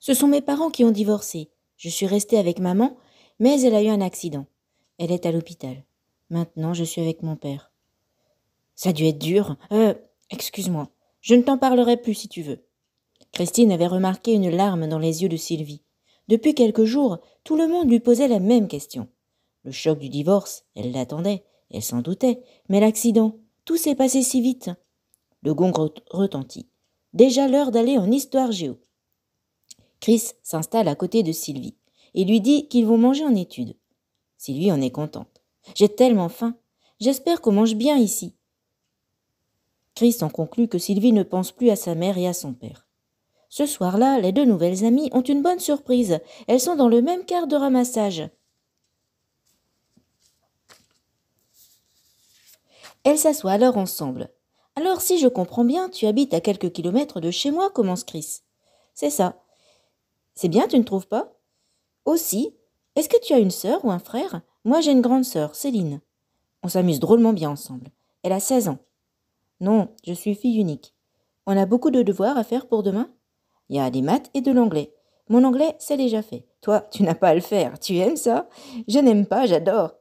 Ce sont mes parents qui ont divorcé. Je suis restée avec maman, mais elle a eu un accident. Elle est à l'hôpital. Maintenant, je suis avec mon père. Ça a dû être dur. Excuse-moi. Je ne t'en parlerai plus si tu veux. Christine avait remarqué une larme dans les yeux de Sylvie. Depuis quelques jours, tout le monde lui posait la même question. Le choc du divorce, elle l'attendait, elle s'en doutait, mais l'accident, tout s'est passé si vite. Le gong retentit. Déjà l'heure d'aller en histoire géo. Chris s'installe à côté de Sylvie et lui dit qu'ils vont manger en études. Sylvie en est contente. J'ai tellement faim. J'espère qu'on mange bien ici. Chris en conclut que Sylvie ne pense plus à sa mère et à son père. Ce soir-là, les deux nouvelles amies ont une bonne surprise. Elles sont dans le même quart de ramassage. Elles s'assoient alors ensemble. « Alors, si je comprends bien, tu habites à quelques kilomètres de chez moi, commence Chris. »« C'est ça. »« C'est bien, tu ne trouves pas ?»« Aussi. Est-ce que tu as une sœur ou un frère ? Moi, j'ai une grande sœur, Céline. On s'amuse drôlement bien ensemble. Elle a 16 ans. »« Non, je suis fille unique. On a beaucoup de devoirs à faire pour demain ? » Il y a des maths et de l'anglais. Mon anglais, c'est déjà fait. Toi, tu n'as pas à le faire. Tu aimes ça ? Je n'aime pas, j'adore.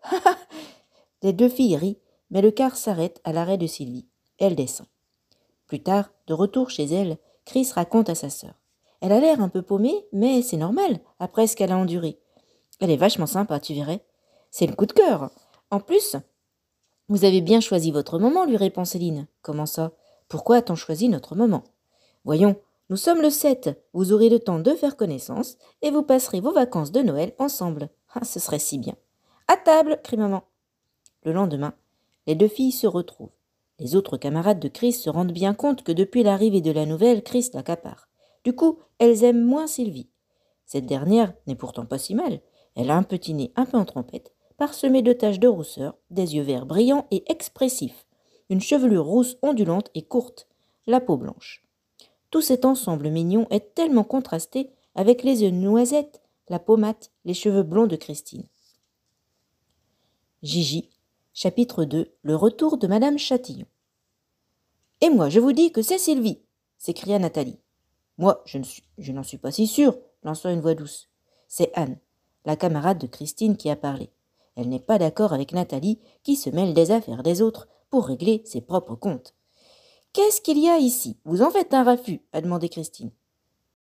Les deux filles rient, mais le car s'arrête à l'arrêt de Sylvie. Elle descend. Plus tard, de retour chez elle, Chris raconte à sa sœur. Elle a l'air un peu paumée, mais c'est normal, après ce qu'elle a enduré. Elle est vachement sympa, tu verrais. C'est le coup de cœur. En plus, vous avez bien choisi votre moment, lui répond Céline. Comment ça ? Pourquoi a-t-on choisi notre moment ? Voyons, nous sommes le 7. Vous aurez le temps de faire connaissance et vous passerez vos vacances de Noël ensemble. Ah, ce serait si bien. À table, crie maman. Le lendemain, les deux filles se retrouvent. Les autres camarades de Chris se rendent bien compte que depuis l'arrivée de la nouvelle, Chris l'accapare. Du coup, elles aiment moins Sylvie. Cette dernière n'est pourtant pas si mal. Elle a un petit nez un peu en trompette, parsemé de taches de rousseur, des yeux verts brillants et expressifs, une chevelure rousse ondulante et courte, la peau blanche. Tout cet ensemble mignon est tellement contrasté avec les yeux noisettes, la peau mate, les cheveux blonds de Christine. Gigi, chapitre 2, le retour de Madame Chatillon. « Et moi, je vous dis que c'est Sylvie !» s'écria Nathalie. « Moi, je n'en suis pas si sûre !» lança une voix douce. C'est Anne, la camarade de Christine, qui a parlé. Elle n'est pas d'accord avec Nathalie, qui se mêle des affaires des autres pour régler ses propres comptes. « Qu'est-ce qu'il y a ici ? Vous en faites un raffut ?» a demandé Christine.